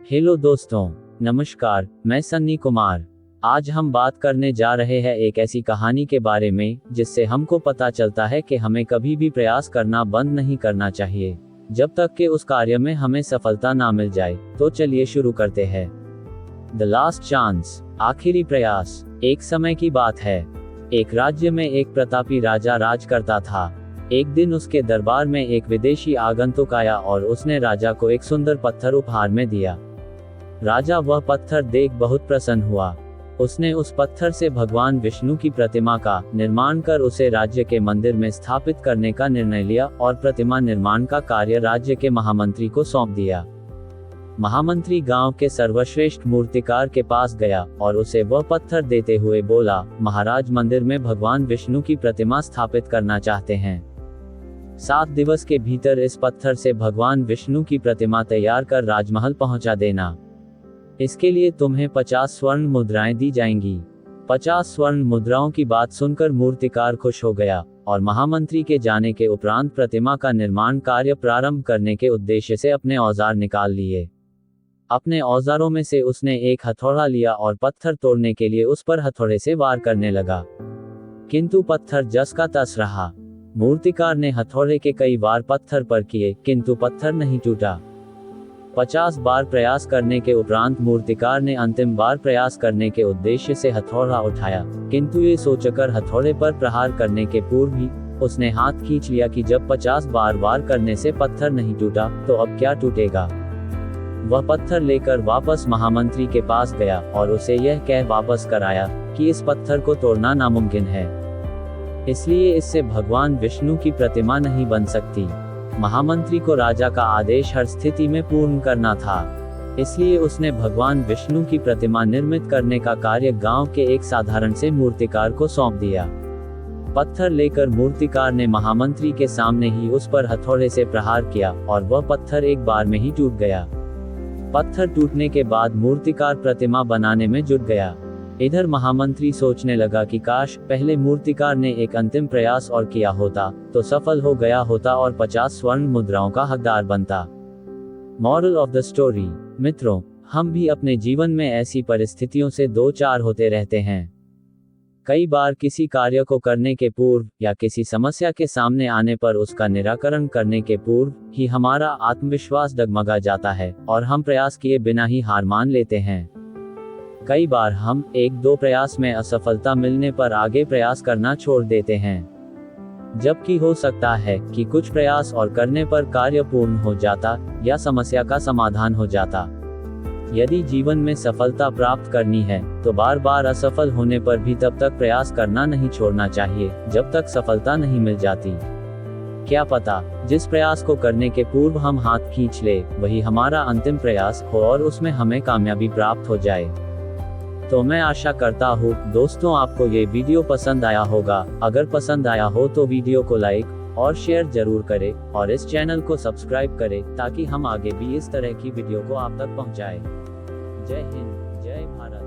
Hello दोस्तों, नमस्कार। मैं सन्नी कुमार। आज हम बात करने जा रहे हैं एक ऐसी कहानी के बारे में जिससे हमको पता चलता है कि हमें कभी भी प्रयास करना बंद नहीं करना चाहिए जब तक कि उस कार्य में हमें सफलता ना मिल जाए। तो चलिए शुरू करते हैं। द लास्ट चांस, आखिरी प्रयास। एक समय की बात है। एक राज्य में एक प्रतापी राजा राज करता था। एक दिन उसके दरबार में एक विदेशी आगंतुक आया और उसने राजा को एक सुंदर पत्थर उपहार में दिया। राजा वह पत्थर देख बहुत प्रसन्न हुआ। उसने उस पत्थर से भगवान विष्णु की प्रतिमा का निर्माण कर उसे राज्य के मंदिर में स्थापित करने का निर्णय लिया और प्रतिमा निर्माण का कार्य राज्य के महामंत्री को सौंप दिया। महामंत्री गांव के सर्वश्रेष्ठ मूर्तिकार के पास गया और उसे वह पत्थर देते हुए बोला, महाराज, मंदिर में भगवान विष्णु की प्रतिमा स्थापित करना चाहते हैं। 7 दिवस के भीतर इस पत्थर से भगवान विष्णु की प्रतिमा तैयार कर राजमहल पहुंचा देना। इसके लिए तुम्हें 50 स्वर्ण मुद्राएं दी जाएंगी। 50 स्वर्ण मुद्राओं की बात सुनकर मूर्तिकार खुश हो गया और महामंत्री के जाने के उपरांत प्रतिमा का निर्माण कार्य प्रारंभ करने के उद्देश्य से अपने औजार निकाल लिए। अपने औजारों में से उसने एक हथौड़ा लिया और पत्थर तोड़ने के लिए उस पर हथौड़े से वार करने लगा, किंतु पत्थर जस का तस रहा। मूर्तिकार ने हथौड़े के कई वार पत्थर पर किए, किंतु पत्थर नहीं टूटा। 50 बार प्रयास करने के उपरांत मूर्तिकार ने अंतिम बार प्रयास करने के उद्देश्य से हथौड़ा उठाया, किंतु ये सोचकर हथौड़े पर प्रहार करने के पूर्व ही उसने हाथ खींच लिया कि जब 50 बार वार करने से पत्थर नहीं टूटा तो अब क्या टूटेगा। वह पत्थर लेकर वापस महामंत्री के पास गया और उसे यह कह वापस कराया कि इस पत्थर को तोड़ना नामुमकिन है, इसलिए इससे भगवान विष्णु की प्रतिमा नहीं बन सकती। महामंत्री को राजा का आदेश हर स्थिति में पूर्ण करना था, इसलिए उसने भगवान विष्णु की प्रतिमा निर्मित करने का कार्य गांव के एक साधारण से मूर्तिकार को सौंप दिया। पत्थर लेकर मूर्तिकार ने महामंत्री के सामने ही उस पर हथौड़े से प्रहार किया और वह पत्थर एक बार में ही टूट गया। पत्थर टूटने के बाद मूर्तिकार प्रतिमा बनाने में जुट गया। इधर महामंत्री सोचने लगा कि काश पहले मूर्तिकार ने एक अंतिम प्रयास और किया होता तो सफल हो गया होता और 50 स्वर्ण मुद्राओं का हकदार बनता। मॉरल ऑफ द स्टोरी, मित्रों, हम भी अपने जीवन में ऐसी परिस्थितियों से दो चार होते रहते हैं। कई बार किसी कार्य को करने के पूर्व या किसी समस्या के सामने आने पर उसका निराकरण करने के पूर्व ही हमारा आत्मविश्वास डगमगा जाता है और हम प्रयास किए बिना ही हार मान लेते हैं। कई बार हम 1-2 प्रयास में असफलता मिलने पर आगे प्रयास करना छोड़ देते हैं, जबकि हो सकता है कि कुछ प्रयास और करने पर कार्य पूर्ण हो जाता या समस्या का समाधान हो जाता। यदि जीवन में सफलता प्राप्त करनी है तो बार बार असफल होने पर भी तब तक प्रयास करना नहीं छोड़ना चाहिए जब तक सफलता नहीं मिल जाती। क्या पता जिस प्रयास को करने के पूर्व हम हाथ खींच ले वही हमारा अंतिम प्रयास हो और उसमें हमें कामयाबी प्राप्त हो जाए। तो मैं आशा करता हूँ दोस्तों आपको ये वीडियो पसंद आया होगा। अगर पसंद आया हो तो वीडियो को लाइक और शेयर जरूर करें और इस चैनल को सब्सक्राइब करें ताकि हम आगे भी इस तरह की वीडियो को आप तक पहुँचाएं। जय हिंद, जय भारत।